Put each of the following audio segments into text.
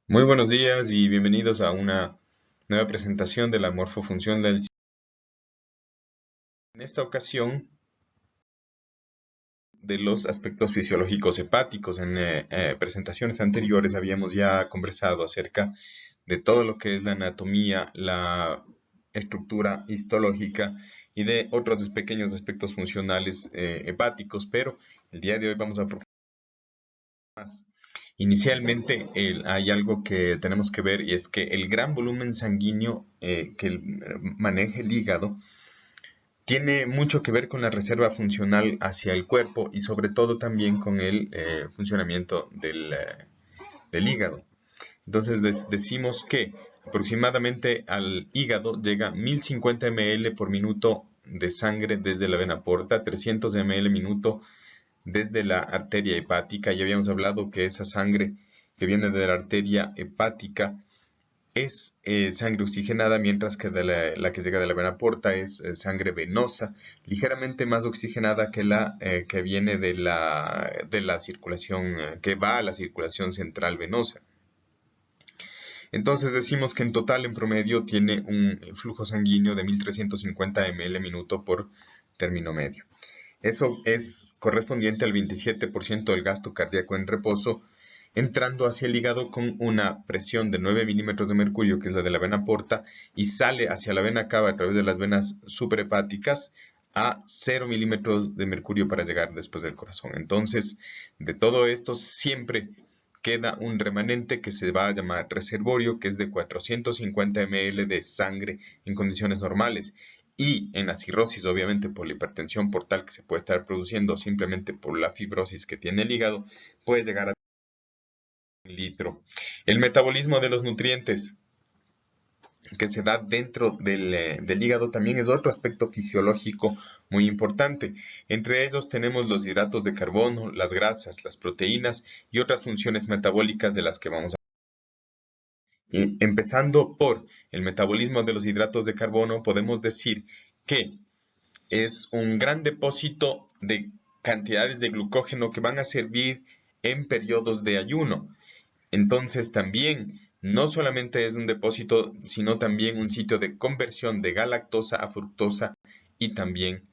Muy buenos días y bienvenidos a una nueva presentación de la morfofunción del sistema. En esta ocasión, de los aspectos fisiológicos hepáticos. En presentaciones anteriores habíamos ya conversado acerca de todo lo que es la anatomía, la estructura histológica y de otros pequeños aspectos funcionales hepáticos, pero el día de hoy vamos a profundizar más. Inicialmente hay algo que tenemos que ver y es que el gran volumen sanguíneo maneja el hígado tiene mucho que ver con la reserva funcional hacia el cuerpo y sobre todo también con el funcionamiento del hígado. Entonces decimos que aproximadamente al hígado llega 1050 ml por minuto de sangre desde la vena porta, 300 ml minuto desde la arteria hepática. Ya habíamos hablado que esa sangre que viene de la arteria hepática es sangre oxigenada, mientras que la que llega de la vena porta es sangre venosa, ligeramente más oxigenada que la que viene de la circulación, que va a la circulación central venosa. Entonces decimos que en total, en promedio, tiene un flujo sanguíneo de 1350 ml minuto por término medio. Eso es correspondiente al 27% del gasto cardíaco en reposo, entrando hacia el hígado con una presión de 9 milímetros de mercurio, que es la de la vena porta, y sale hacia la vena cava a través de las venas suprahepáticas a 0 milímetros de mercurio para llegar después del corazón. Entonces, de todo esto siempre queda un remanente que se va a llamar reservorio, que es de 450 ml de sangre en condiciones normales. Y en la cirrosis, obviamente por la hipertensión portal que se puede estar produciendo simplemente por la fibrosis que tiene el hígado, puede llegar a un litro. El metabolismo de los nutrientes que se da dentro del hígado también es otro aspecto fisiológico muy importante. Entre ellos tenemos los hidratos de carbono, las grasas, las proteínas y otras funciones metabólicas de las que vamos a y empezando por el metabolismo de los hidratos de carbono, podemos decir que es un gran depósito de cantidades de glucógeno que van a servir en periodos de ayuno. Entonces también no solamente es un depósito, sino también un sitio de conversión de galactosa a fructosa y también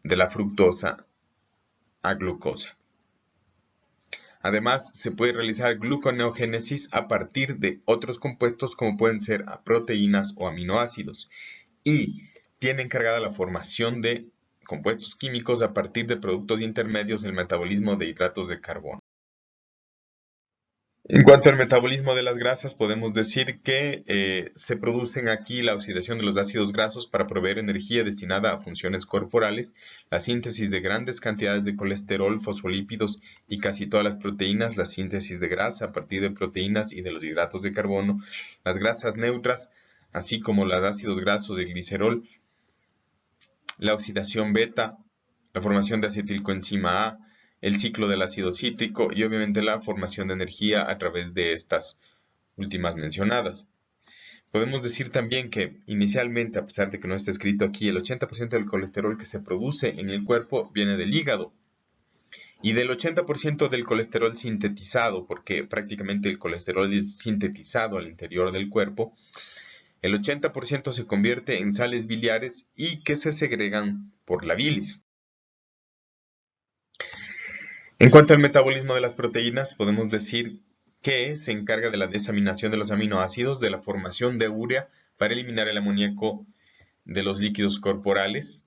de la fructosa a glucosa. Además, se puede realizar gluconeogénesis a partir de otros compuestos como pueden ser proteínas o aminoácidos. Y tiene encargada la formación de compuestos químicos a partir de productos intermedios del metabolismo de hidratos de carbono. En cuanto al metabolismo de las grasas, podemos decir que se producen aquí la oxidación de los ácidos grasos para proveer energía destinada a funciones corporales, la síntesis de grandes cantidades de colesterol, fosfolípidos y casi todas las proteínas, la síntesis de grasa a partir de proteínas y de los hidratos de carbono, las grasas neutras, así como los ácidos grasos y glicerol, la oxidación beta, la formación de acetilcoenzima A, el ciclo del ácido cítrico y obviamente la formación de energía a través de estas últimas mencionadas. Podemos decir también que inicialmente, a pesar de que no está escrito aquí, el 80% del colesterol que se produce en el cuerpo viene del hígado. Y del 80% del colesterol sintetizado, porque prácticamente el colesterol es sintetizado al interior del cuerpo, el 80% se convierte en sales biliares y que se segregan por la bilis. En cuanto al metabolismo de las proteínas, podemos decir que se encarga de la desaminación de los aminoácidos, de la formación de urea para eliminar el amoníaco de los líquidos corporales,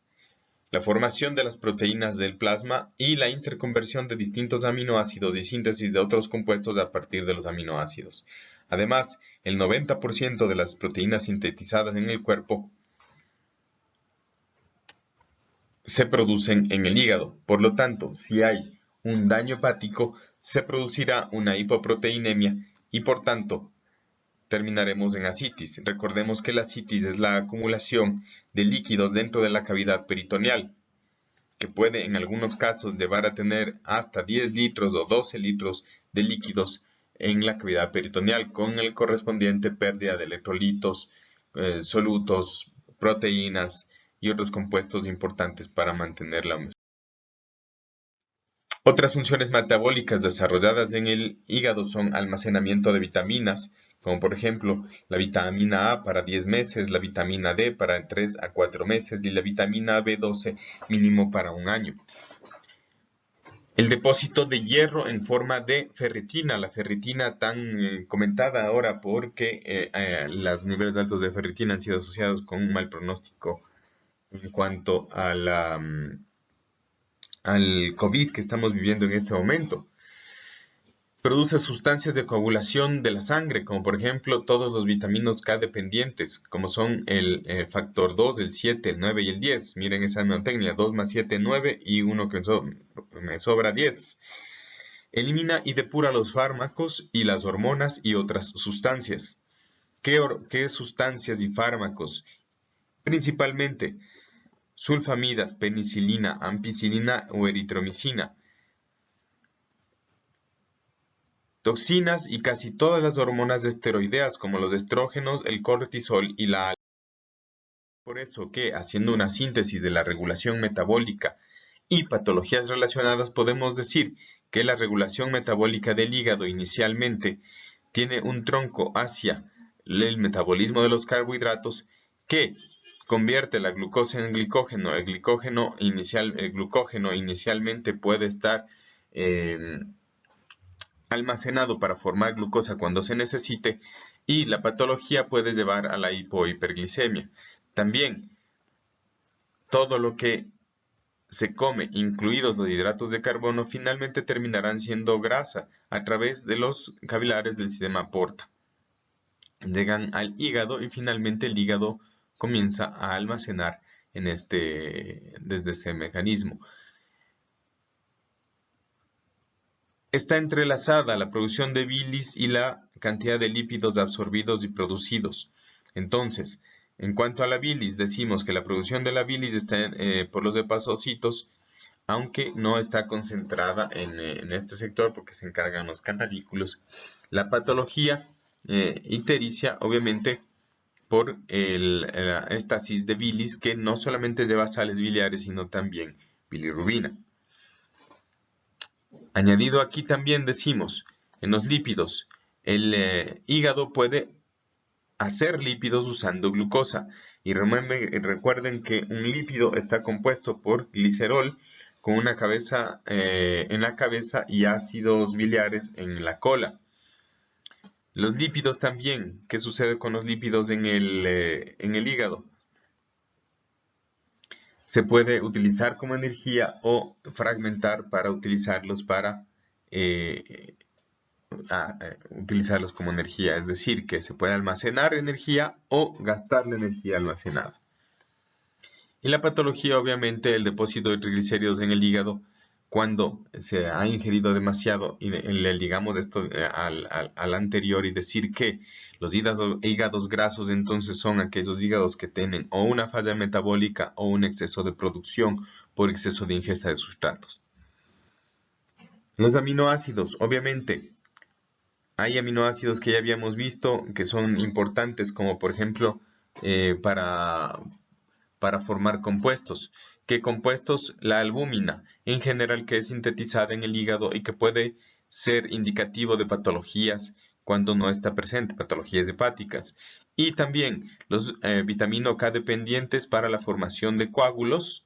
la formación de las proteínas del plasma y la interconversión de distintos aminoácidos y síntesis de otros compuestos a partir de los aminoácidos. Además, el 90% de las proteínas sintetizadas en el cuerpo se producen en el hígado. Por lo tanto, si hay un daño hepático, se producirá una hipoproteinemia y por tanto terminaremos en ascitis. Recordemos que la ascitis es la acumulación de líquidos dentro de la cavidad peritoneal, que puede en algunos casos llevar a tener hasta 10 litros o 12 litros de líquidos en la cavidad peritoneal, con el correspondiente pérdida de electrolitos, solutos, proteínas y otros compuestos importantes para mantener la homeostasis. Otras funciones metabólicas desarrolladas en el hígado son almacenamiento de vitaminas, como por ejemplo la vitamina A para 10 meses, la vitamina D para 3 a 4 meses y la vitamina B12 mínimo para un año. El depósito de hierro en forma de ferritina, la ferritina tan comentada ahora porque los niveles altos de ferritina han sido asociados con un mal pronóstico en cuanto a al COVID que estamos viviendo en este momento. Produce sustancias de coagulación de la sangre, como por ejemplo todos los vitaminos K dependientes, como son el factor 2, el 7, el 9 y el 10. Miren esa mnemotecnia, 2 más 7, 9 y uno que me sobra 10. Elimina y depura los fármacos y las hormonas y otras sustancias. ¿Qué sustancias y fármacos? Principalmente sulfamidas, penicilina, ampicilina o eritromicina. Toxinas y casi todas las hormonas esteroideas como los estrógenos, el cortisol y la por eso que, haciendo una síntesis de la regulación metabólica y patologías relacionadas, podemos decir que la regulación metabólica del hígado inicialmente tiene un tronco hacia el metabolismo de los carbohidratos que convierte la glucosa en glicógeno. El glucógeno inicialmente puede estar almacenado para formar glucosa cuando se necesite y la patología puede llevar a la hipohiperglicemia. También todo lo que se come, incluidos los hidratos de carbono, finalmente terminarán siendo grasa a través de los capilares del sistema porta. Llegan al hígado y finalmente el hígado comienza a almacenar desde este mecanismo. Está entrelazada la producción de bilis y la cantidad de lípidos absorbidos y producidos. Entonces, en cuanto a la bilis, decimos que la producción de la bilis está por los hepatocitos, aunque no está concentrada en este sector porque se encargan los canarículos. La patología ictericia, obviamente, por la éstasis de bilis, que no solamente lleva sales biliares, sino también bilirrubina. Añadido aquí también decimos, en los lípidos, el hígado puede hacer lípidos usando glucosa. Y recuerden que un lípido está compuesto por glicerol con una cabeza en la cabeza y ácidos biliares en la cola. Los lípidos también, ¿qué sucede con los lípidos en el hígado? Se puede utilizar como energía o fragmentar para utilizarlos utilizarlos como energía, es decir, que se puede almacenar energía o gastar la energía almacenada. Y la patología, obviamente, el depósito de triglicéridos en el hígado, cuando se ha ingerido demasiado, y le ligamos esto al anterior y decir que los hígados grasos entonces son aquellos hígados que tienen o una falla metabólica o un exceso de producción por exceso de ingesta de sustratos. Los aminoácidos, obviamente, hay aminoácidos que ya habíamos visto que son importantes, como por ejemplo para formar compuestos. ¿Qué compuestos? La albúmina, en general, que es sintetizada en el hígado y que puede ser indicativo de patologías cuando no está presente, patologías hepáticas. Y también los vitamina K dependientes para la formación de coágulos.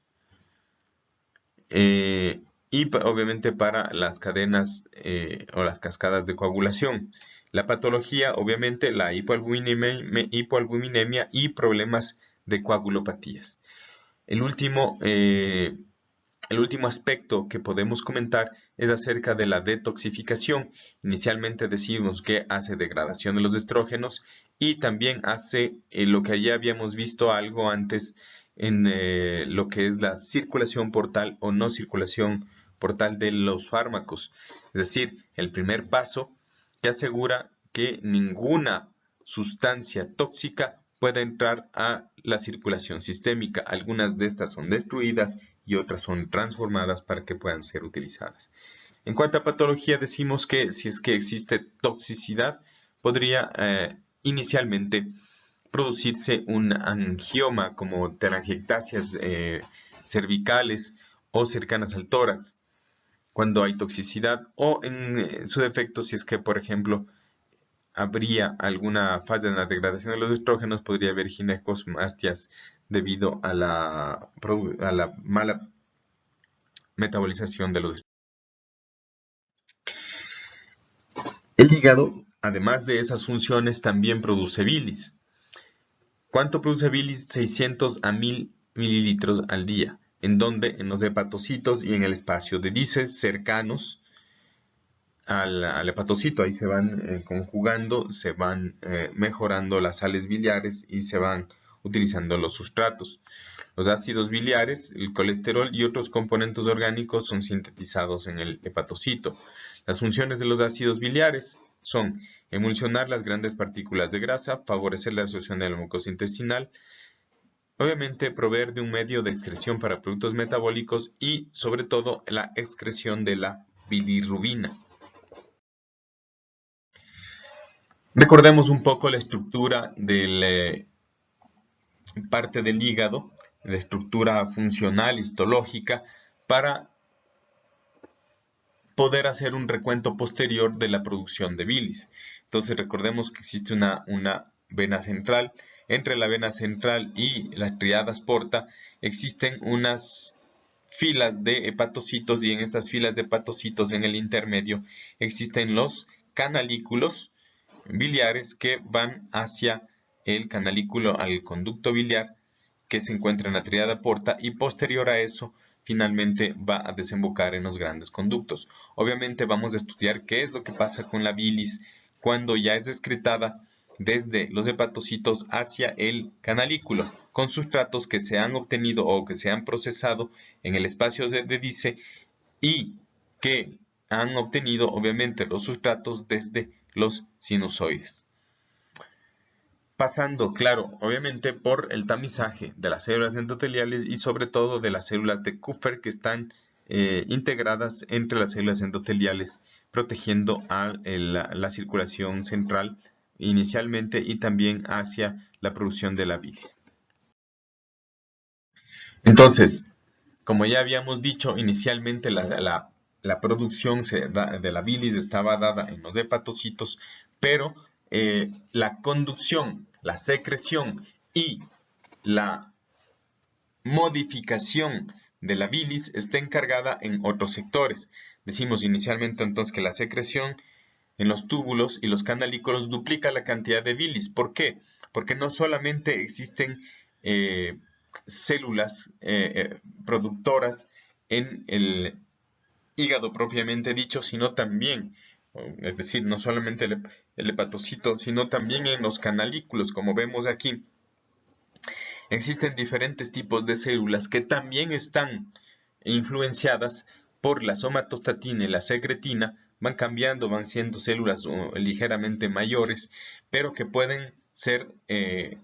Y obviamente para las cadenas o las cascadas de coagulación. La patología, obviamente, la hipoalbuminemia y problemas de coagulopatías. El último aspecto que podemos comentar es acerca de la detoxificación. Inicialmente decimos que hace degradación de los estrógenos y también hace lo que ya habíamos visto algo antes en lo que es la circulación portal o no circulación portal de los fármacos. Es decir, el primer paso que asegura que ninguna sustancia tóxica pueda entrar a la circulación sistémica. Algunas de estas son destruidas y otras son transformadas para que puedan ser utilizadas. En cuanto a patología, decimos que si es que existe toxicidad, podría inicialmente producirse un angioma como telangiectasias cervicales o cercanas al tórax. cuando hay toxicidad, o en su defecto, si es que, por ejemplo, habría alguna falla en la degradación de los estrógenos, podría haber ginecomastias debido a la mala metabolización de los estrógenos. El hígado, además de esas funciones, también produce bilis. ¿Cuánto produce bilis? 600 a 1000 mililitros al día. ¿En dónde? En los hepatocitos y en el espacio de dices cercanos al hepatocito. Ahí se van conjugando, se van mejorando las sales biliares y se van utilizando los sustratos. Los ácidos biliares, el colesterol y otros componentes orgánicos son sintetizados en el hepatocito. Las funciones de los ácidos biliares son emulsionar las grandes partículas de grasa, favorecer la absorción de la mucosa intestinal, obviamente proveer de un medio de excreción para productos metabólicos y sobre todo la excreción de la bilirrubina. Recordemos un poco la estructura de parte del hígado, la estructura funcional histológica, para poder hacer un recuento posterior de la producción de bilis. Entonces recordemos que existe una vena central. Entre la vena central y las triadas porta existen unas filas de hepatocitos, y en estas filas de hepatocitos en el intermedio existen los canalículos biliares que van hacia el canalículo al conducto biliar que se encuentra en la triada porta, y posterior a eso finalmente va a desembocar en los grandes conductos. Obviamente vamos a estudiar qué es lo que pasa con la bilis cuando ya es excretada desde los hepatocitos hacia el canalículo, con sustratos que se han obtenido o que se han procesado en el espacio de Dice y que han obtenido obviamente los sustratos desde los sinusoides. Pasando, claro, obviamente por el tamizaje de las células endoteliales y sobre todo de las células de Kupffer que están integradas entre las células endoteliales, protegiendo a la circulación central inicialmente y también hacia la producción de la bilis. Entonces, como ya habíamos dicho, inicialmente la producción de la bilis estaba dada en los hepatocitos, pero la conducción, la secreción y la modificación de la bilis está encargada en otros sectores. Decimos inicialmente entonces que la secreción en los túbulos y los canalículos duplica la cantidad de bilis. ¿Por qué? Porque no solamente existen células productoras en el hígado propiamente dicho, sino también, es decir, no solamente el hepatocito, sino también en los canalículos, como vemos aquí. Existen diferentes tipos de células que también están influenciadas por la somatostatina y la secretina, van cambiando, van siendo células ligeramente mayores, pero que pueden ser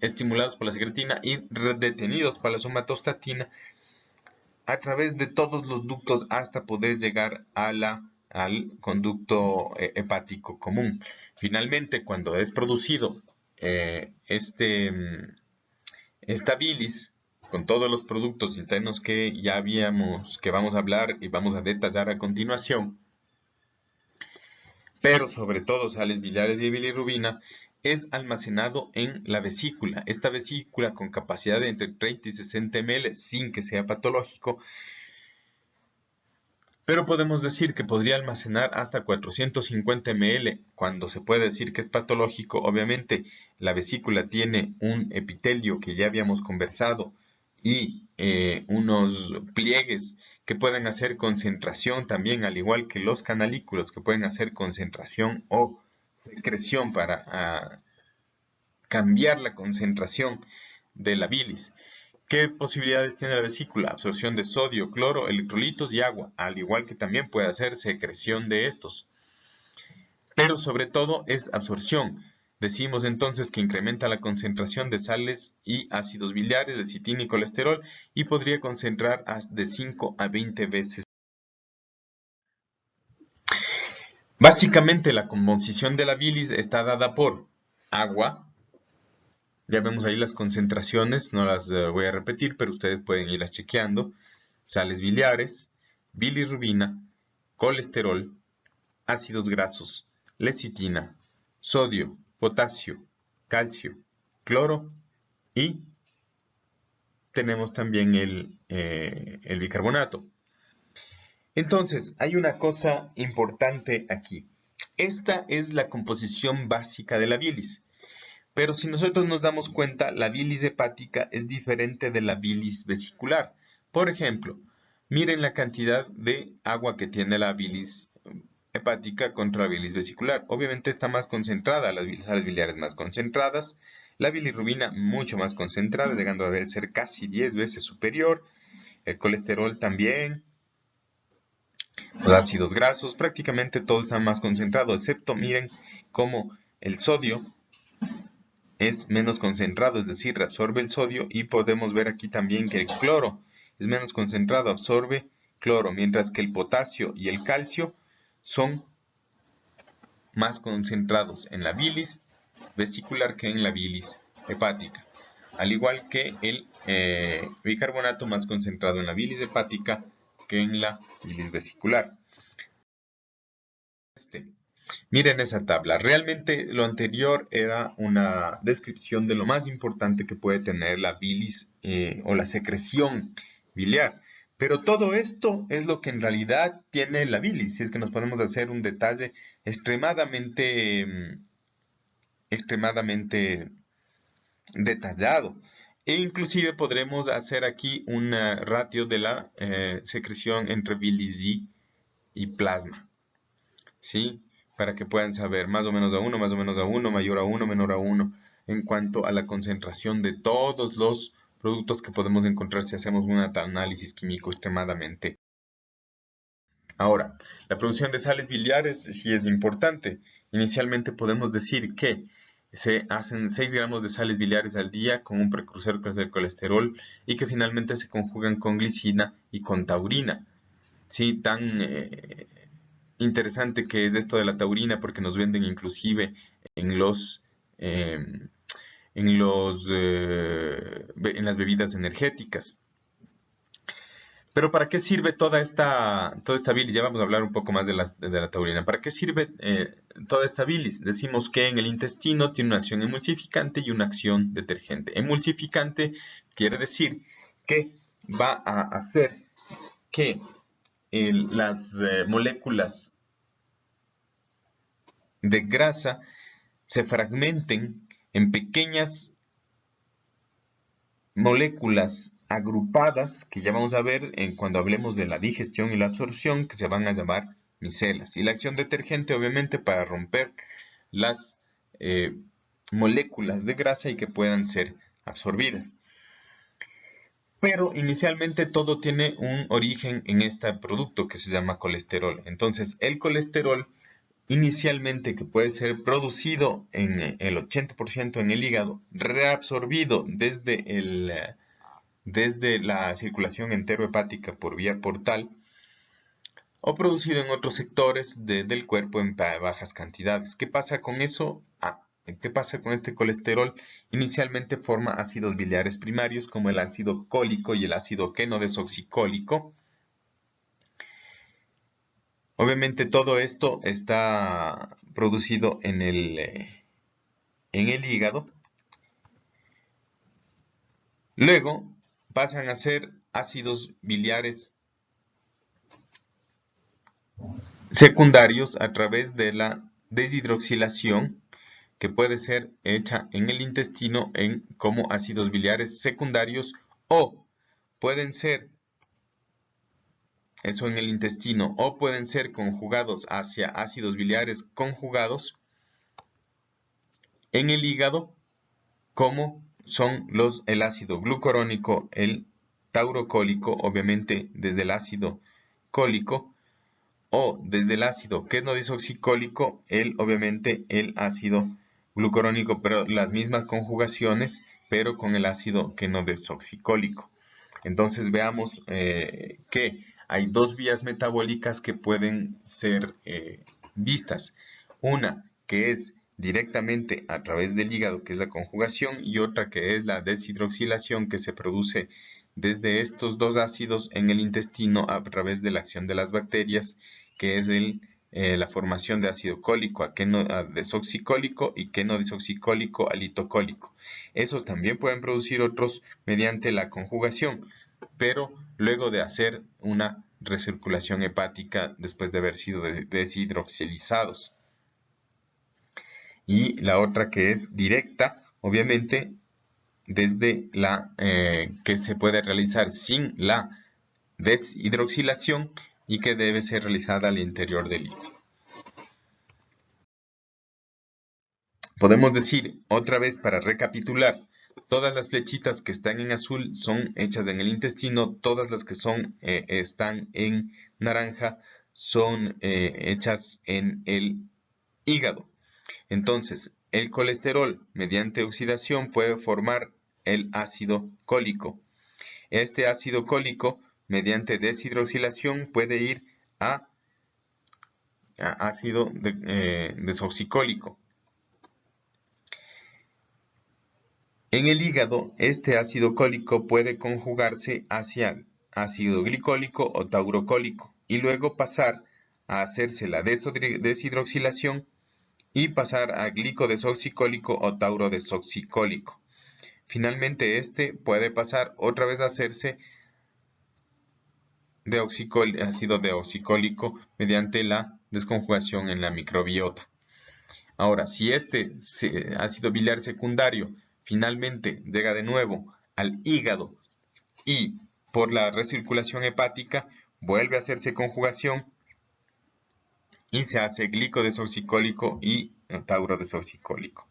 estimulados por la secretina y detenidos por la somatostatina a través de todos los ductos hasta poder llegar al conducto hepático común. Finalmente, cuando es producido esta bilis con todos los productos internos que ya que vamos a hablar y vamos a detallar a continuación, pero sobre todo sales biliares y bilirrubina, es almacenado en la vesícula. Esta vesícula con capacidad de entre 30 y 60 ml sin que sea patológico, pero podemos decir que podría almacenar hasta 450 ml cuando se puede decir que es patológico. Obviamente la vesícula tiene un epitelio que ya habíamos conversado y unos pliegues que pueden hacer concentración también, al igual que los canalículos que pueden hacer concentración o secreción para cambiar la concentración de la bilis. ¿Qué posibilidades tiene la vesícula? Absorción de sodio, cloro, electrolitos y agua, al igual que también puede hacer secreción de estos. Pero sobre todo es absorción. Decimos entonces que incrementa la concentración de sales y ácidos biliares, lecitina y colesterol, y podría concentrar de 5 a 20 veces. Básicamente la composición de la bilis está dada por agua. Ya vemos ahí las concentraciones, no las voy a repetir, pero ustedes pueden irlas chequeando. Sales biliares, bilirrubina, colesterol, ácidos grasos, lecitina, sodio, potasio, calcio, cloro y tenemos también el bicarbonato. Entonces, hay una cosa importante aquí. Esta es la composición básica de la bilis. Pero si nosotros nos damos cuenta, la bilis hepática es diferente de la bilis vesicular. Por ejemplo, miren la cantidad de agua que tiene la bilis hepática contra la bilis vesicular. Obviamente está más concentrada, las sales biliares más concentradas, la bilirrubina mucho más concentrada, llegando a ser casi 10 veces superior, el colesterol también, los ácidos grasos, prácticamente todo está más concentrado, excepto miren cómo el sodio es menos concentrado, es decir, reabsorbe el sodio, y podemos ver aquí también que el cloro es menos concentrado, absorbe cloro, mientras que el potasio y el calcio son más concentrados en la bilis vesicular que en la bilis hepática, al igual que el bicarbonato más concentrado en la bilis hepática que en la bilis vesicular. Miren esa tabla. Realmente lo anterior era una descripción de lo más importante que puede tener la bilis o la secreción biliar. Pero todo esto es lo que en realidad tiene la bilis. Si es que nos podemos hacer un detalle extremadamente detallado. E inclusive podremos hacer aquí un ratio de la secreción entre bilis y plasma. ¿Sí? Para que puedan saber más o menos a 1, más o menos a 1, mayor a 1, menor a 1, en cuanto a la concentración de todos los productos que podemos encontrar si hacemos un análisis químico extremadamente. Ahora, la producción de sales biliares sí es importante. Inicialmente podemos decir que se hacen 6 gramos de sales biliares al día con un precursor que es el colesterol y que finalmente se conjugan con glicina y con taurina. Sí, tan interesante que es esto de la taurina, porque nos venden inclusive en las bebidas energéticas. Pero ¿para qué sirve toda esta bilis? Ya vamos a hablar un poco más de la taurina. ¿Para qué sirve toda esta bilis? Decimos que en el intestino tiene una acción emulsificante y una acción detergente. Emulsificante quiere decir que va a hacer que las moléculas de grasa se fragmenten en pequeñas moléculas agrupadas, que ya vamos a ver cuando hablemos de la digestión y la absorción, que se van a llamar micelas. Y la acción detergente, obviamente, para romper las moléculas de grasa y que puedan ser absorbidas. Pero inicialmente todo tiene un origen en este producto que se llama colesterol. Entonces, el colesterol inicialmente, que puede ser producido en el 80% en el hígado, reabsorbido desde la circulación enterohepática por vía portal, o producido en otros sectores del cuerpo en bajas cantidades. ¿Qué pasa con eso? ¿Qué pasa con este colesterol? Inicialmente forma ácidos biliares primarios como el ácido cólico y el ácido queno-desoxicólico. Obviamente todo esto está producido en el hígado. Luego pasan a ser ácidos biliares secundarios a través de la deshidroxilación, que puede ser hecha en el intestino como ácidos biliares secundarios, o pueden ser eso en el intestino, o pueden ser conjugados hacia ácidos biliares conjugados en el hígado, como son el ácido glucurónico, el taurocólico, obviamente desde el ácido cólico, o desde el ácido queno-desoxicólico, obviamente el ácido glucurónico, pero las mismas conjugaciones, pero con el ácido queno-desoxicólico. Entonces veamos que hay dos vías metabólicas que pueden ser vistas. Una que es directamente a través del hígado, que es la conjugación, y otra que es la deshidroxilación, que se produce desde estos dos ácidos en el intestino a través de la acción de las bacterias que es la formación de ácido cólico a desoxicólico y queno-desoxicólico a litocólico. Esos también pueden producir otros mediante la conjugación, pero luego de hacer una recirculación hepática después de haber sido deshidroxilizados. Y la otra que es directa, obviamente, desde que se puede realizar sin la deshidroxilación y que debe ser realizada al interior del hígado. Podemos decir, otra vez para recapitular, todas las flechitas que están en azul son hechas en el intestino, todas las que están en naranja son hechas en el hígado. Entonces, el colesterol, mediante oxidación, puede formar el ácido cólico. Este ácido cólico, mediante deshidroxilación, puede ir a ácido desoxicólico. En el hígado, este ácido cólico puede conjugarse hacia ácido glicólico o taurocólico y luego pasar a hacerse la deshidroxilación y pasar a glicodesoxicólico o taurodesoxicólico. Finalmente, este puede pasar otra vez a hacerse ácido deoxicólico mediante la desconjugación en la microbiota. Ahora, si este ácido biliar secundario finalmente llega de nuevo al hígado y por la recirculación hepática vuelve a hacerse conjugación y se hace glicodesoxicólico y taurodesoxicólico.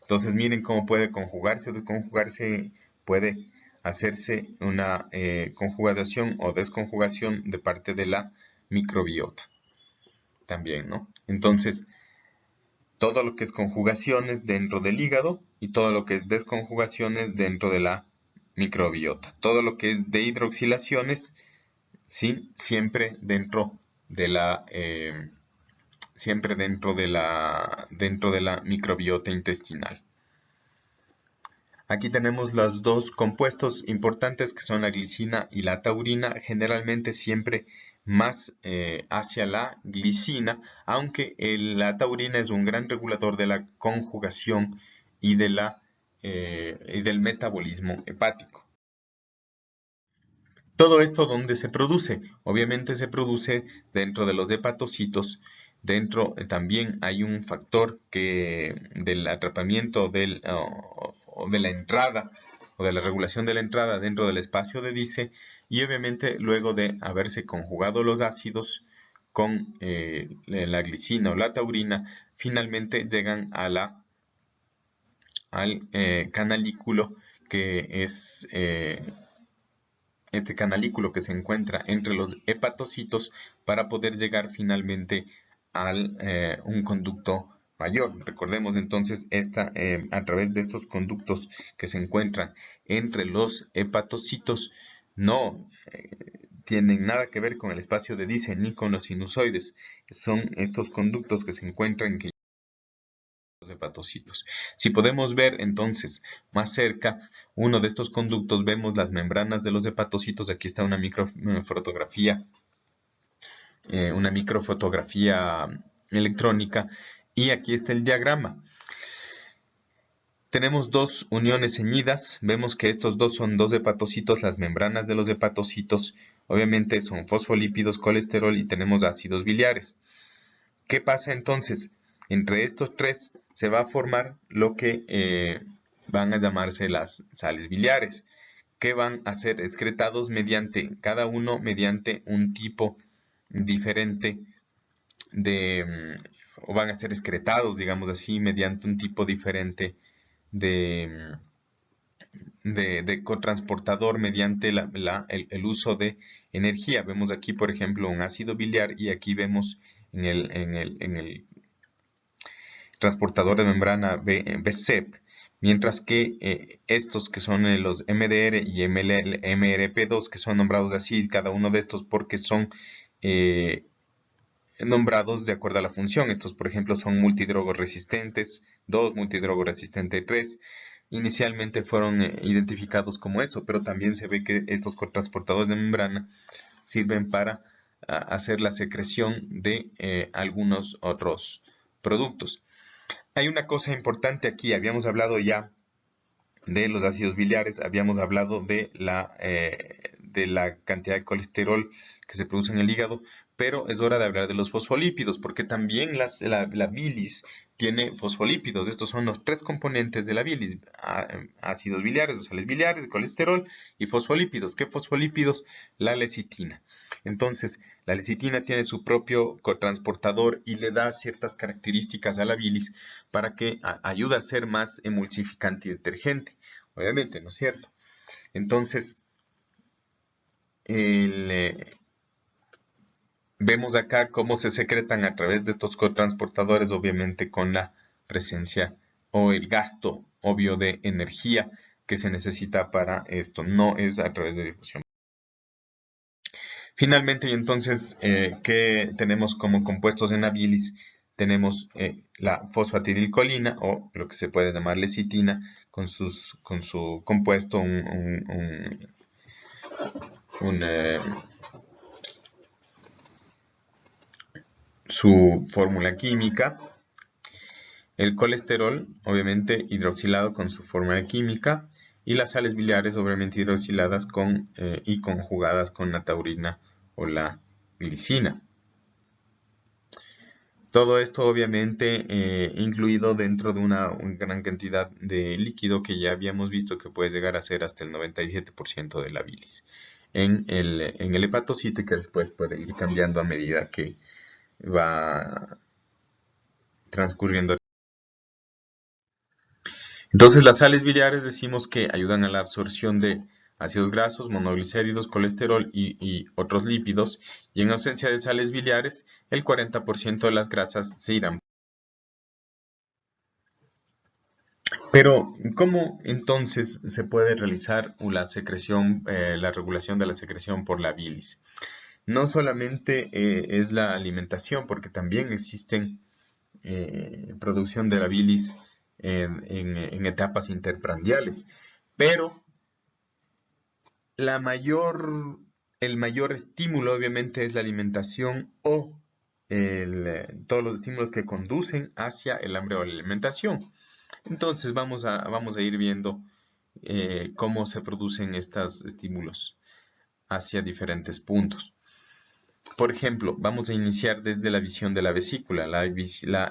Entonces miren cómo puede conjugarse o desconjugarse, puede hacerse una conjugación o desconjugación de parte de la microbiota también, ¿no? Entonces, todo lo que es conjugaciones dentro del hígado y todo lo que es desconjugaciones dentro de la microbiota. Todo lo que es dehidroxilaciones, ¿sí? Siempre dentro de la microbiota intestinal. Aquí tenemos los dos compuestos importantes que son la glicina y la taurina, generalmente siempre más hacia la glicina, aunque la taurina es un gran regulador de la conjugación y del metabolismo hepático. Todo esto, ¿dónde se produce? Obviamente se produce dentro de los hepatocitos. Dentro también hay un factor del atrapamiento o de la entrada o de la regulación de la entrada dentro del espacio de Dice, y obviamente luego de haberse conjugado los ácidos con la glicina o la taurina, finalmente llegan al canalículo, que es este canalículo que se encuentra entre los hepatocitos para poder llegar finalmente a un conducto mayor. Recordemos entonces a través de estos conductos que se encuentran entre los hepatocitos no tienen nada que ver con el espacio de Dice ni con los sinusoides. Son estos conductos que se encuentran los hepatocitos. Si podemos ver entonces más cerca uno de estos conductos, vemos las membranas de los hepatocitos. Aquí está una microfotografía electrónica, y aquí está el diagrama. Tenemos dos uniones ceñidas, vemos que estos dos son dos hepatocitos, las membranas de los hepatocitos obviamente son fosfolípidos, colesterol y tenemos ácidos biliares. ¿Qué pasa entonces? Entre estos tres se va a formar lo que van a llamarse las sales biliares, que van a ser excretados cada uno mediante un tipo diferente o van a ser excretados, digamos así, mediante un tipo diferente de cotransportador mediante el uso de energía. Vemos aquí, por ejemplo, un ácido biliar, y aquí vemos en el transportador de membrana BSEP, mientras que estos que son los MDR y MRP2, que son nombrados así, cada uno de estos porque son nombrados de acuerdo a la función. Estos, por ejemplo, son multidrogos resistentes 2, multidrogo resistente 3. Inicialmente fueron identificados como eso, pero también se ve que estos cotransportadores de membrana sirven para hacer la secreción de algunos otros productos. Hay una cosa importante aquí, habíamos hablado ya de los ácidos biliares, habíamos hablado de la cantidad de colesterol que se produce en el hígado, pero es hora de hablar de los fosfolípidos, porque también la bilis tiene fosfolípidos. Estos son los tres componentes de la bilis: ácidos biliares o sales biliares, colesterol y fosfolípidos. ¿Qué fosfolípidos? La lecitina. Entonces, la lecitina tiene su propio cotransportador y le da ciertas características a la bilis para que ayude a ser más emulsificante y detergente. Obviamente, ¿no es cierto? Entonces, vemos acá cómo se secretan a través de estos cotransportadores, obviamente con la presencia o el gasto obvio de energía que se necesita para esto. No es a través de difusión. Finalmente, y entonces, ¿qué tenemos como compuestos en la bilis? Tenemos la fosfatidilcolina, o lo que se puede llamar lecitina, con su compuesto, su fórmula química. El colesterol, obviamente hidroxilado con su fórmula química. Y las sales biliares, obviamente hidroxiladas y conjugadas con la taurina o la glicina. Todo esto obviamente incluido dentro de una gran cantidad de líquido que ya habíamos visto que puede llegar a ser hasta el 97% de la bilis en el hepatocito, que después puede ir cambiando a medida que va transcurriendo. Entonces las sales biliares decimos que ayudan a la absorción de ácidos grasos, monoglicéridos, colesterol y otros lípidos, y en ausencia de sales biliares, el 40% de las grasas se irán. Pero, ¿cómo entonces se puede realizar la secreción, la regulación de la secreción por la bilis? No solamente es la alimentación, porque también existen producción de la bilis en etapas interprandiales, pero el mayor estímulo obviamente es la alimentación o todos los estímulos que conducen hacia el hambre o la alimentación. Entonces vamos a ir viendo cómo se producen estos estímulos hacia diferentes puntos. Por ejemplo, vamos a iniciar desde la visión de la vesícula. La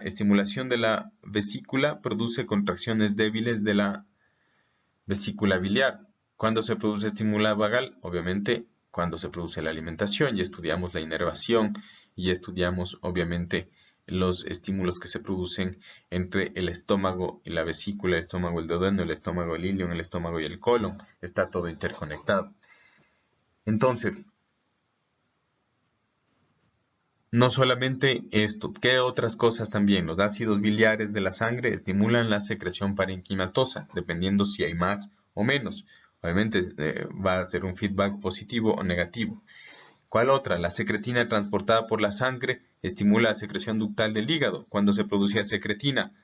estimulación de la vesícula produce contracciones débiles de la vesícula biliar. ¿Cuándo se produce estímulo vagal? Obviamente cuando se produce la alimentación. Ya estudiamos la inervación y estudiamos obviamente los estímulos que se producen entre el estómago y la vesícula, el estómago, el duodeno, el estómago, el ilion, el estómago y el colon. Está todo interconectado. Entonces, no solamente esto, ¿qué otras cosas también? Los ácidos biliares de la sangre estimulan la secreción parenquimatosa, dependiendo si hay más o menos. Obviamente va a ser un feedback positivo o negativo. ¿Cuál otra? La secretina transportada por la sangre estimula la secreción ductal del hígado. ¿Cuándo se producía secretina?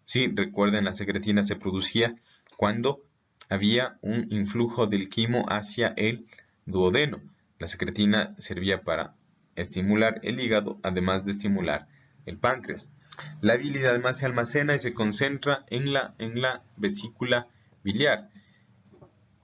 Sí, recuerden, la secretina se producía cuando había un influjo del quimo hacia el duodeno. La secretina servía para estimular el hígado, además de estimular el páncreas. La bilis además se almacena y se concentra en la vesícula biliar.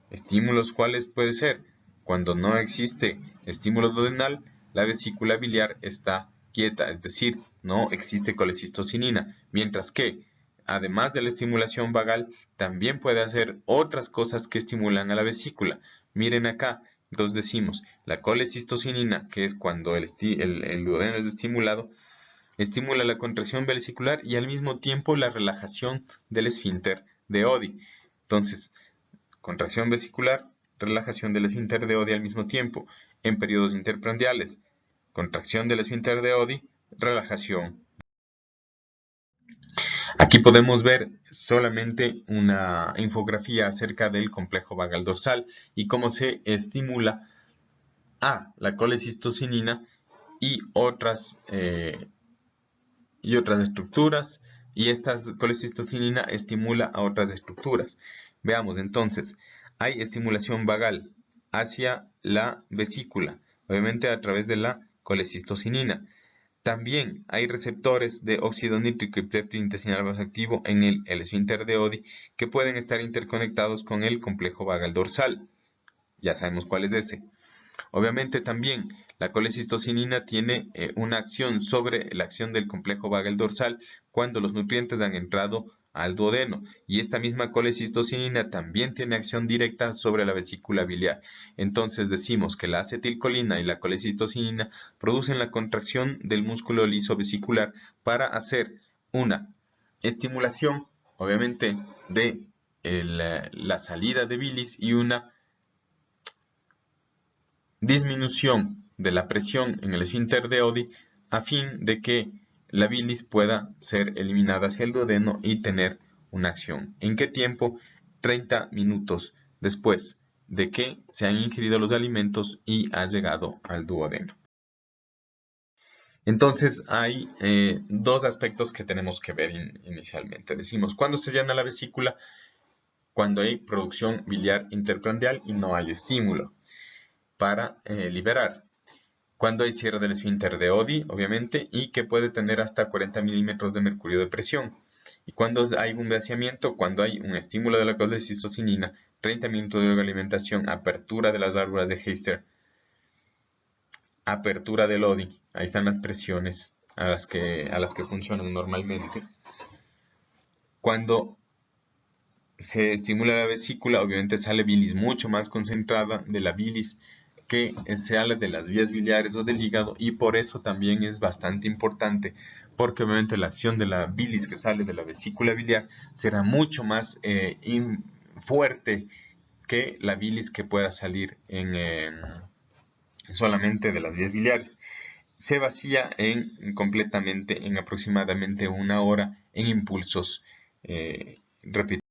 Estímulos, ¿cuáles puede ser? Cuando no existe estímulo duodenal, la vesícula biliar está quieta, es decir, no existe colecistocinina, mientras que, además de la estimulación vagal, también puede hacer otras cosas que estimulan a la vesícula. Miren acá, entonces decimos, la colecistocinina, que es cuando el duodeno es estimulado, estimula la contracción vesicular y al mismo tiempo la relajación del esfínter de Oddi. Entonces, contracción vesicular, relajación del esfínter de Oddi al mismo tiempo, en periodos interprandiales. Contracción del esfínter de Oddi, relajación. Aquí podemos ver solamente una infografía acerca del complejo vagal dorsal y cómo se estimula la colecistocinina y otras estructuras, y esta colecistocinina estimula a otras estructuras. Veamos entonces, hay estimulación vagal hacia la vesícula, obviamente a través de la colecistocinina. También hay receptores de óxido nítrico y péptido intestinal vasoactivo en el esfínter de Oddi que pueden estar interconectados con el complejo vagal dorsal. Ya sabemos cuál es ese. Obviamente también la colecistocinina tiene una acción sobre la acción del complejo vagal dorsal cuando los nutrientes han entrado al duodeno, y esta misma colecistocinina también tiene acción directa sobre la vesícula biliar. Entonces decimos que la acetilcolina y la colecistocinina producen la contracción del músculo liso vesicular para hacer una estimulación, obviamente, de la salida de bilis y una disminución de la presión en el esfínter de Oddi a fin de que la bilis pueda ser eliminada hacia el duodeno y tener una acción. ¿En qué tiempo? 30 minutos después de que se han ingerido los alimentos y ha llegado al duodeno. Entonces hay dos aspectos que tenemos que ver inicialmente. Decimos, ¿cuándo se llena la vesícula? Cuando hay producción biliar interprandial y no hay estímulo para liberar. Cuando hay cierre del esfínter de Oddi, obviamente, y que puede tener hasta 40 milímetros de mercurio de presión. Y cuando hay un vaciamiento, cuando hay un estímulo de la colecistocinina, 30 minutos de alimentación, apertura de las válvulas de Heister, apertura del Oddi. Ahí están las presiones a las que funcionan normalmente. Cuando se estimula la vesícula, obviamente sale bilis mucho más concentrada de la bilis que sale de las vías biliares o del hígado, y por eso también es bastante importante, porque obviamente la acción de la bilis que sale de la vesícula biliar será mucho más fuerte que la bilis que pueda salir solamente de las vías biliares. Se vacía completamente en aproximadamente 1 hora en impulsos repetidos.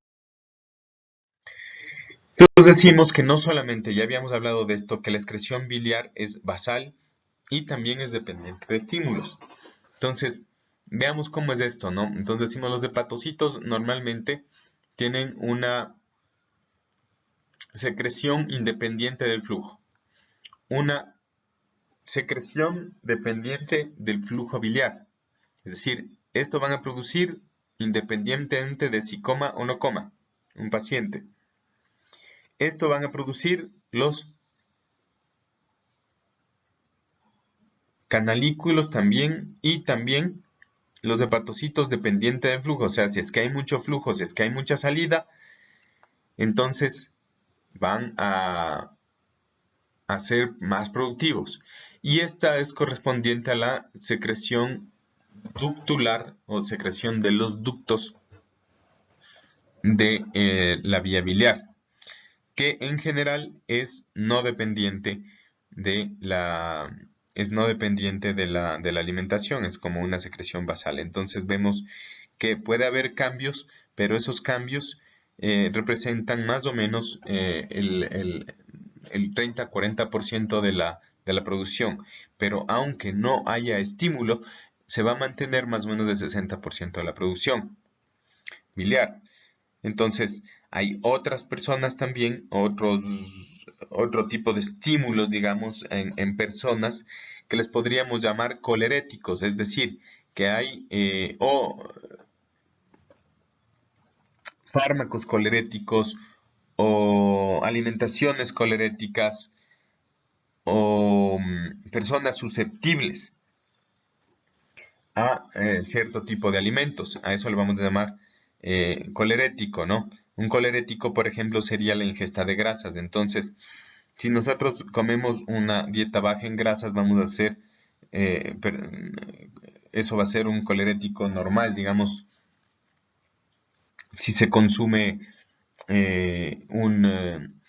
Entonces decimos que no solamente, ya habíamos hablado de esto, que la excreción biliar es basal y también es dependiente de estímulos. Entonces, veamos cómo es esto, ¿no? Entonces decimos, los hepatocitos normalmente tienen una secreción independiente del flujo, una secreción dependiente del flujo biliar. Es decir, esto van a producir independientemente de si coma o no coma un paciente. Esto van a producir los canalículos también, y también los hepatocitos dependientes del flujo. O sea, si es que hay mucho flujo, si es que hay mucha salida, entonces van a ser más productivos. Y esta es correspondiente a la secreción ductular o secreción de los ductos de la vía biliar, que en general es no dependiente de la alimentación, es como una secreción basal. Entonces vemos que puede haber cambios, pero esos cambios representan más o menos el 30-40% de la producción, pero aunque no haya estímulo, se va a mantener más o menos el 60% de la producción biliar. Entonces, hay otras personas también, otro tipo de estímulos, digamos, en personas que les podríamos llamar coleréticos, es decir, que hay fármacos coleréticos o alimentaciones coleréticas o personas susceptibles a cierto tipo de alimentos. A eso le vamos a llamar colerético, ¿no? Un colerético, por ejemplo, sería la ingesta de grasas. Entonces, si nosotros comemos una dieta baja en grasas, vamos a hacer, eso va a ser un colerético normal, digamos, si se consume un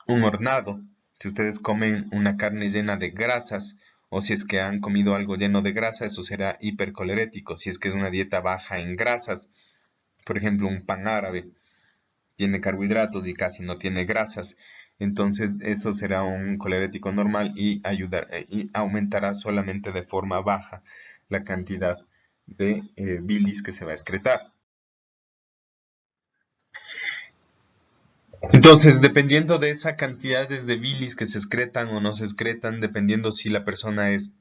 hornado. Si ustedes comen una carne llena de grasas, o si es que han comido algo lleno de grasa, eso será hipercolerético. Si es que es una dieta baja en grasas, por ejemplo, un pan árabe tiene carbohidratos y casi no tiene grasas, entonces eso será un colerético normal y aumentará solamente de forma baja la cantidad de bilis que se va a excretar. Entonces, dependiendo de esa cantidades de bilis que se excretan o no se excretan, dependiendo si la persona es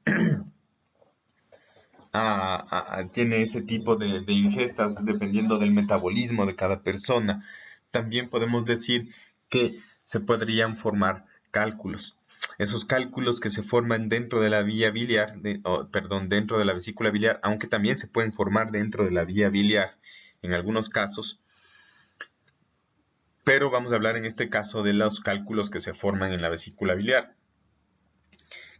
tiene ese tipo de ingestas, dependiendo del metabolismo de cada persona, también podemos decir que se podrían formar cálculos. Esos cálculos que se forman dentro de la vía biliar, perdón, dentro de la vesícula biliar, aunque también se pueden formar dentro de la vía biliar en algunos casos, pero vamos a hablar en este caso de los cálculos que se forman en la vesícula biliar,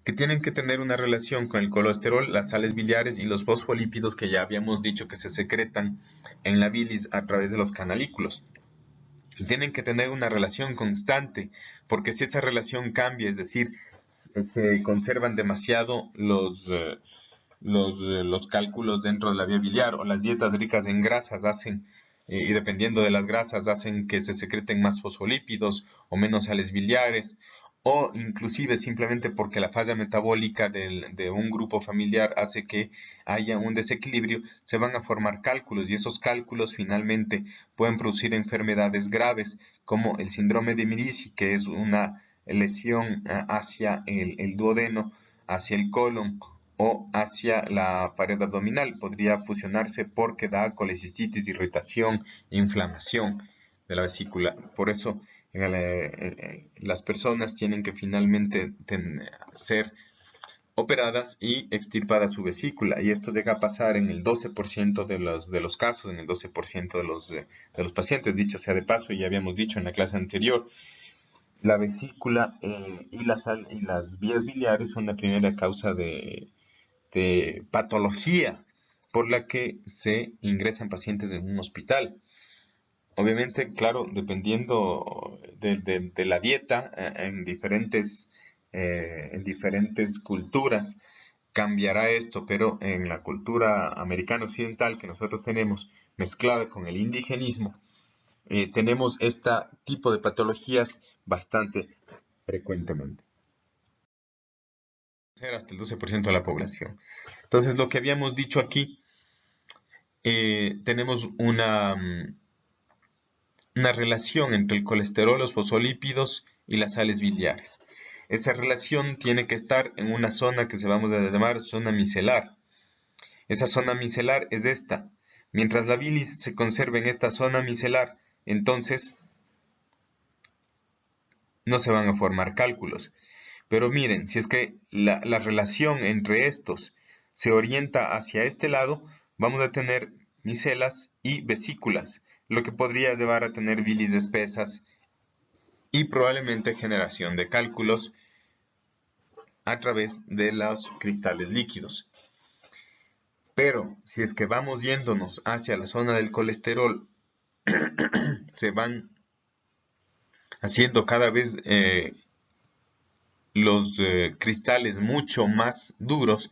que tienen que tener una relación con el colesterol, las sales biliares y los fosfolípidos que ya habíamos dicho que se secretan en la bilis a través de los canalículos. Y tienen que tener una relación constante, porque si esa relación cambia, es decir, se conservan demasiado los cálculos dentro de la vía biliar o las dietas ricas en grasas hacen, y dependiendo de las grasas, hacen que se secreten más fosfolípidos o menos sales biliares, o inclusive simplemente porque la falla metabólica de un grupo familiar hace que haya un desequilibrio, se van a formar cálculos y esos cálculos finalmente pueden producir enfermedades graves como el síndrome de Mirici, que es una lesión hacia el duodeno, hacia el colon o hacia la pared abdominal. Podría fusionarse porque da colecistitis, irritación, inflamación de la vesícula. Por eso las personas tienen que finalmente ser operadas y extirpada su vesícula. Y esto llega a pasar en el 12% de los casos, en el 12% de los pacientes. Dicho sea de paso, y ya habíamos dicho en la clase anterior, la vesícula y las vías biliares son la primera causa de patología por la que se ingresan pacientes en un hospital. Obviamente, claro, dependiendo de la dieta, en diferentes culturas cambiará esto, pero en la cultura americana occidental que nosotros tenemos mezclada con el indigenismo, tenemos este tipo de patologías bastante frecuentemente. Hasta el 12% de la población. Entonces, lo que habíamos dicho aquí, tenemos una relación entre el colesterol, los fosfolípidos y las sales biliares. Esa relación tiene que estar en una zona que se vamos a llamar zona micelar. Esa zona micelar es esta. Mientras la bilis se conserve en esta zona micelar, entonces no se van a formar cálculos. Pero miren, si es que la relación entre estos se orienta hacia este lado, vamos a tener micelas y vesículas, lo que podría llevar a tener bilis espesas y probablemente generación de cálculos a través de los cristales líquidos. Pero si es que vamos yéndonos hacia la zona del colesterol, se van haciendo cada vez los cristales mucho más duros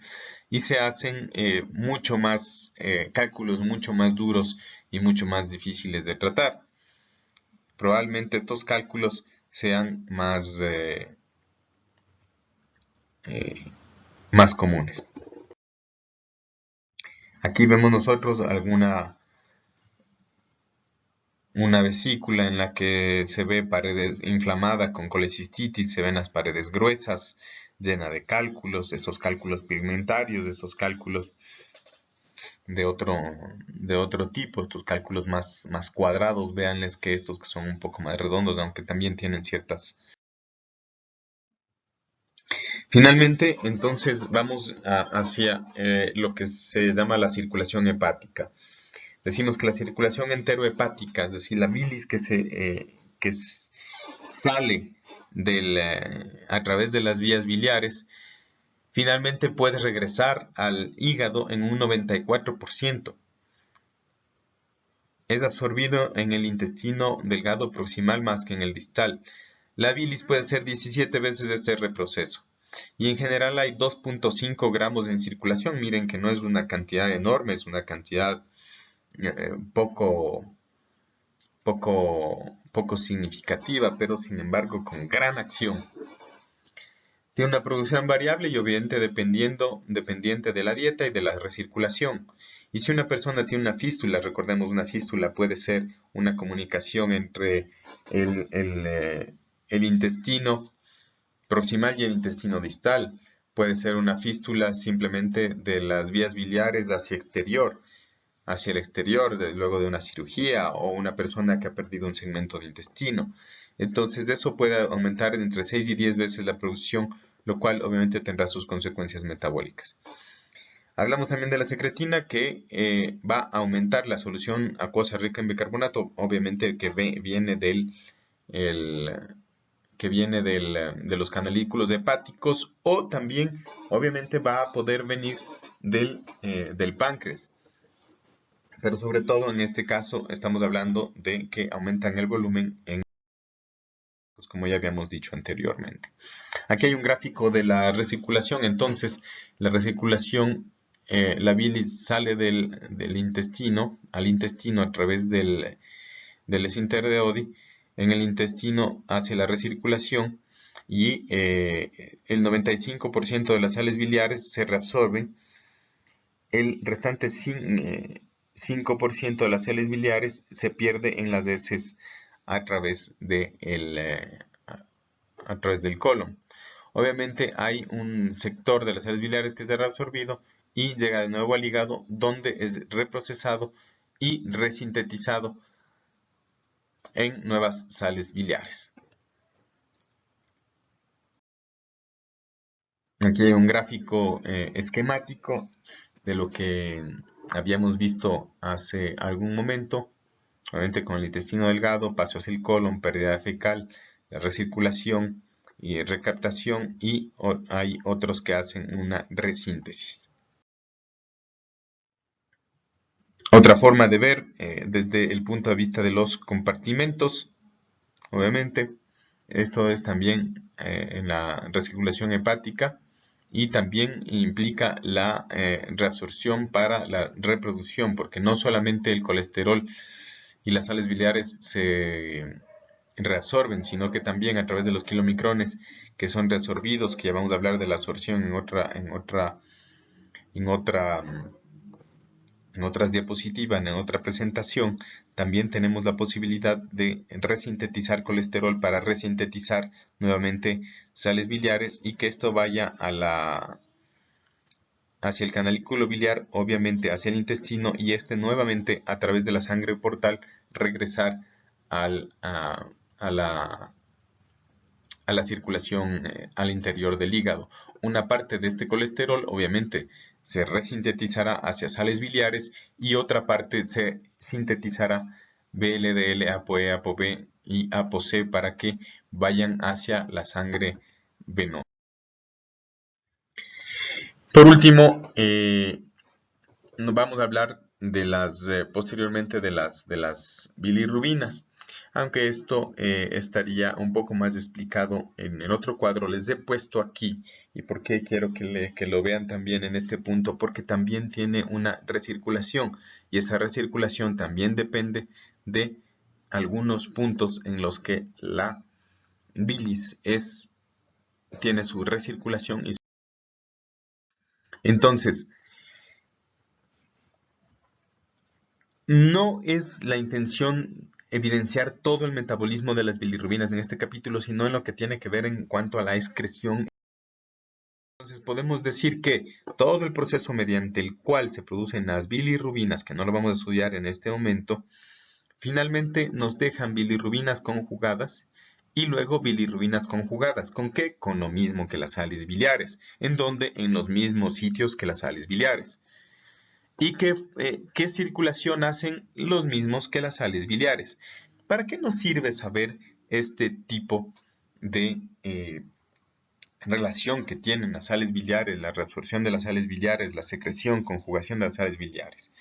y se hacen mucho más cálculos mucho más duros y mucho más difíciles de tratar. Probablemente estos cálculos sean más comunes. Aquí vemos nosotros una vesícula en la que se ve paredes inflamada con colecistitis, se ven las paredes gruesas, llena de cálculos, esos cálculos pigmentarios, esos cálculos de otro tipo, estos cálculos más cuadrados, véanles que estos que son un poco más redondos, aunque también tienen ciertas. Finalmente, entonces vamos hacia lo que se llama la circulación hepática. Decimos que la circulación enterohepática, es decir, la bilis que sale a través de las vías biliares, finalmente puede regresar al hígado en un 94%. Es absorbido en el intestino delgado proximal más que en el distal. La bilis puede ser 17 veces este reproceso. Y en general hay 2.5 gramos en circulación. Miren que no es una cantidad enorme, es una cantidad poco significativa, pero sin embargo con gran acción. Tiene una producción variable y obviamente dependiente de la dieta y de la recirculación. Y si una persona tiene una fístula, recordemos, una fístula puede ser una comunicación entre el intestino proximal y el intestino distal. Puede ser una fístula simplemente de las vías biliares hacia el exterior, luego de una cirugía o una persona que ha perdido un segmento de intestino. Entonces, eso puede aumentar entre 6 y 10 veces la producción, lo cual obviamente tendrá sus consecuencias metabólicas. Hablamos también de la secretina, que va a aumentar la solución acuosa rica en bicarbonato, obviamente que viene de los canalículos hepáticos, o también obviamente va a poder venir del páncreas. Pero sobre todo en este caso estamos hablando de que aumentan el volumen pues, como ya habíamos dicho anteriormente. Aquí hay un gráfico de la recirculación. Entonces, la recirculación, la bilis sale del intestino al intestino a través del esfínter de Oddi. En el intestino hace la recirculación y el 95% de las sales biliares se reabsorben. El restante 5% de las sales biliares se pierde en las heces a través a través del colon. Obviamente hay un sector de las sales biliares que es reabsorbido y llega de nuevo al hígado, donde es reprocesado y resintetizado en nuevas sales biliares. Aquí hay un gráfico esquemático de lo que habíamos visto hace algún momento, obviamente con el intestino delgado, paso hacia el colon, pérdida fecal, la recirculación y recaptación, y hay otros que hacen una resíntesis. Otra forma de ver desde el punto de vista de los compartimentos, obviamente, esto es también en la recirculación hepática y también implica la reabsorción para la reproducción, porque no solamente el colesterol y las sales biliares se reabsorben, sino que también a través de los kilomicrones que son reabsorbidos, que ya vamos a hablar de la absorción en otras diapositivas, en otra presentación, también tenemos la posibilidad de resintetizar colesterol para resintetizar nuevamente sales biliares y que esto vaya hacia el canalículo biliar, obviamente hacia el intestino, y este nuevamente a través de la sangre portal regresar al, a la circulación al interior del hígado. Una parte de este colesterol obviamente se resintetizará hacia sales biliares y otra parte se sintetizará VLDL, ApoE, ApoB y ApoC para que vayan hacia la sangre venosa. Por último, vamos a hablar posteriormente de las bilirrubinas, aunque esto estaría un poco más explicado en el otro cuadro. Les he puesto aquí, y por qué quiero que lo vean también en este punto, porque también tiene una recirculación, y esa recirculación también depende de algunos puntos en los que la bilis tiene su recirculación. Entonces, no es la intención evidenciar todo el metabolismo de las bilirrubinas en este capítulo, sino en lo que tiene que ver en cuanto a la excreción. Entonces podemos decir que todo el proceso mediante el cual se producen las bilirrubinas, que no lo vamos a estudiar en este momento, finalmente nos dejan bilirrubinas conjugadas y luego bilirrubinas conjugadas. ¿Con qué? Con lo mismo que las sales biliares. ¿En dónde? En los mismos sitios que las sales biliares. ¿Y qué circulación hacen los mismos que las sales biliares? ¿Para qué nos sirve saber este tipo de relación que tienen las sales biliares, la reabsorción de las sales biliares, la secreción, conjugación de las sales biliares?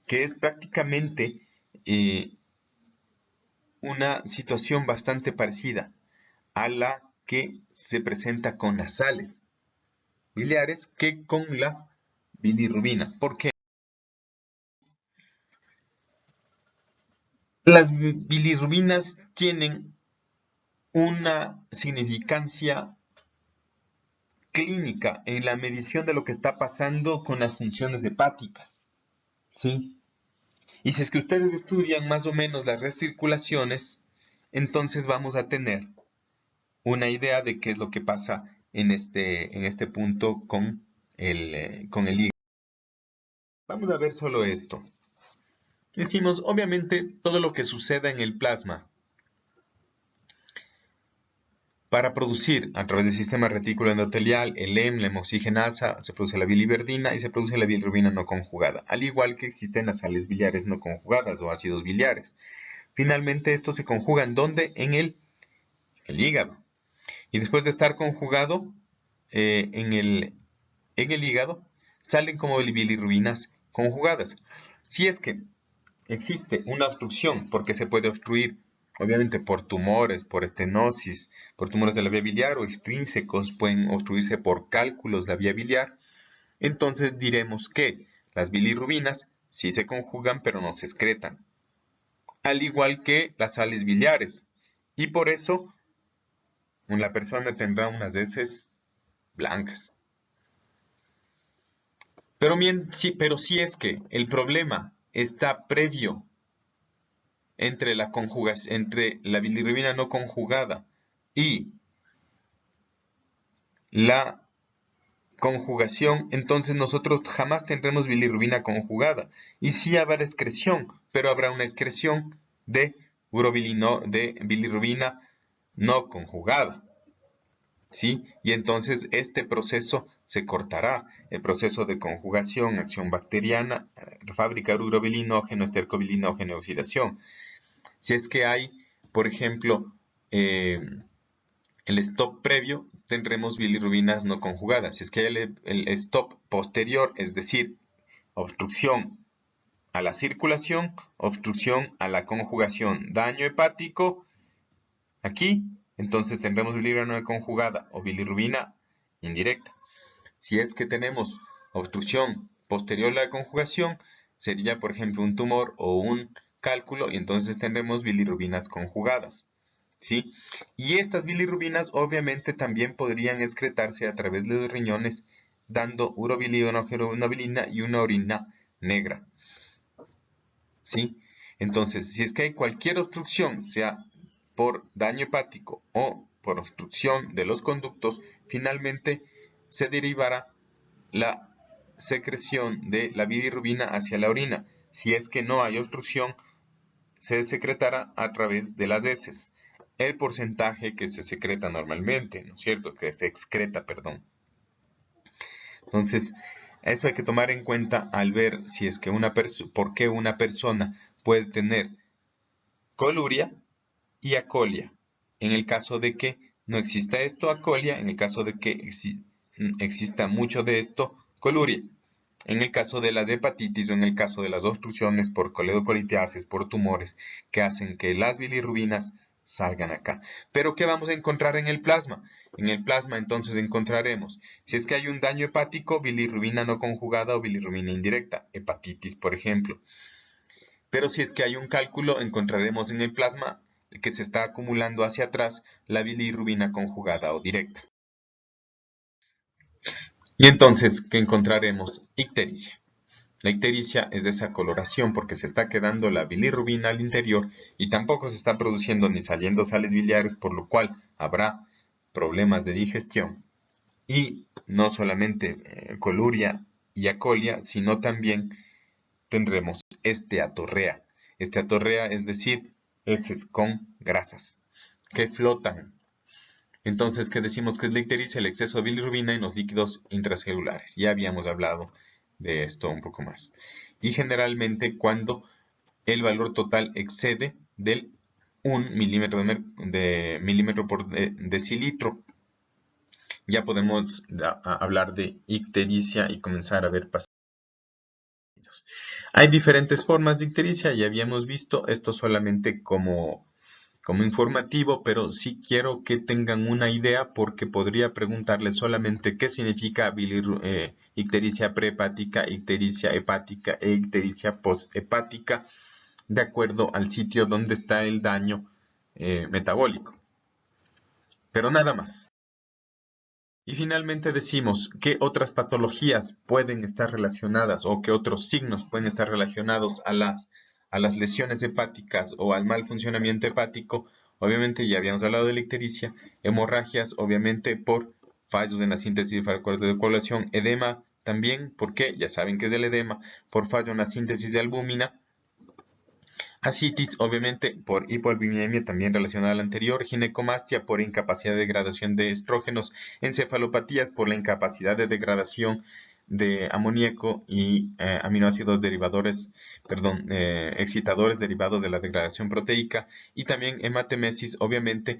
Que es prácticamente una situación bastante parecida a la que se presenta con las sales biliares que con la bilirrubina. ¿Por qué? Las bilirrubinas tienen una significancia clínica, en la medición de lo que está pasando con las funciones hepáticas, ¿sí? Y si es que ustedes estudian más o menos las recirculaciones, entonces vamos a tener una idea de qué es lo que pasa en este punto con el hígado. Vamos a ver solo esto. Decimos, obviamente, todo lo que suceda en el plasma para producir a través del sistema retículo endotelial, el EM, la hemoxigenasa, se produce la biliverdina y se produce la bilirrubina no conjugada, al igual que existen las sales biliares no conjugadas o ácidos biliares. Finalmente, estos se conjugan ¿dónde? En el hígado. Y después de estar conjugado en el hígado, salen como bilirrubinas conjugadas. Si es que existe una obstrucción, porque se puede obstruir, obviamente por tumores, por estenosis, por tumores de la vía biliar o extrínsecos, pueden obstruirse por cálculos de la vía biliar, entonces diremos que las bilirrubinas sí se conjugan pero no se excretan, al igual que las sales biliares, y por eso la persona tendrá unas heces blancas. Pero si es que el problema está previo entre la bilirrubina no conjugada y la conjugación, entonces nosotros jamás tendremos bilirrubina conjugada. Y sí habrá excreción, pero habrá una excreción de bilirrubina no conjugada. ¿Sí? Y entonces este proceso se cortará, el proceso de conjugación, acción bacteriana, fabricar urobilinógeno, estercobilinógeno, oxidación. Si es que hay, por ejemplo, el stop previo, tendremos bilirrubinas no conjugadas. Si es que hay el stop posterior, es decir, obstrucción a la circulación, obstrucción a la conjugación, daño hepático, aquí, entonces tendremos bilirrubina no conjugada o bilirrubina indirecta. Si es que tenemos obstrucción posterior a la conjugación, sería, por ejemplo, un tumor o un cálculo, y entonces tendremos bilirrubinas conjugadas. ¿Sí? Y estas bilirrubinas obviamente también podrían excretarse a través de los riñones, dando urobilina y una orina negra. ¿Sí? Entonces, si es que hay cualquier obstrucción, sea por daño hepático o por obstrucción de los conductos, finalmente se derivará la secreción de la bilirrubina hacia la orina. Si es que no hay obstrucción, se secretará a través de las heces. El porcentaje que se secreta normalmente, ¿no es cierto? Que se excreta, perdón. Entonces, eso hay que tomar en cuenta al ver si es que por qué una persona puede tener coluria y acolia. En el caso de que no exista esto, acolia; en el caso de que exista mucho de esto, coluria. En el caso de las hepatitis o en el caso de las obstrucciones por coledocolitiasis, por tumores que hacen que las bilirrubinas salgan acá. Pero ¿qué vamos a encontrar en el plasma? En el plasma entonces encontraremos, si es que hay un daño hepático, bilirrubina no conjugada o bilirrubina indirecta, hepatitis por ejemplo. Pero si es que hay un cálculo, encontraremos en el plasma que se está acumulando hacia atrás la bilirrubina conjugada o directa. Y entonces, ¿qué encontraremos? Ictericia. La ictericia es de esa coloración porque se está quedando la bilirrubina al interior y tampoco se está produciendo ni saliendo sales biliares, por lo cual habrá problemas de digestión. Y no solamente coluria y acolia, sino también tendremos esteatorrea. Esteatorrea es decir, heces con grasas que flotan. Entonces, ¿qué decimos que es la ictericia? El exceso de bilirrubina en los líquidos intracelulares. Ya habíamos hablado de esto un poco más. Y generalmente cuando el valor total excede del 1 milímetro por decilitro, ya podemos hablar de ictericia y comenzar a ver pacientes. Hay diferentes formas de ictericia, ya habíamos visto esto solamente como informativo, pero sí quiero que tengan una idea porque podría preguntarles solamente qué significa ictericia prehepática, ictericia hepática e ictericia posthepática, de acuerdo al sitio donde está el daño metabólico. Pero nada más. Y finalmente decimos qué otras patologías pueden estar relacionadas o qué otros signos pueden estar relacionados a las lesiones hepáticas o al mal funcionamiento hepático. Obviamente ya habíamos hablado de la ictericia, hemorragias, obviamente por fallos en la síntesis de factores de coagulación, edema también, porque ya saben que es el edema, por fallo en la síntesis de albúmina, ascitis, obviamente, por hipoalbuminemia, también relacionada a la anterior, ginecomastia por incapacidad de degradación de estrógenos, encefalopatías por la incapacidad de degradación de amoníaco y aminoácidos derivadores, perdón, excitadores derivados de la degradación proteica, y también hematemesis, obviamente,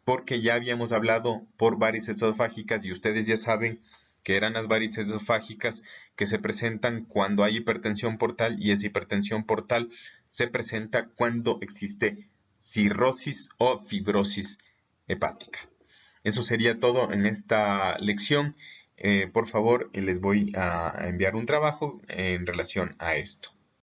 porque ya habíamos hablado por varices esofágicas y ustedes ya saben que eran las varices esofágicas que se presentan cuando hay hipertensión portal, y esa hipertensión portal se presenta cuando existe cirrosis o fibrosis hepática. Eso sería todo en esta lección. Por favor, les voy a enviar un trabajo en relación a esto.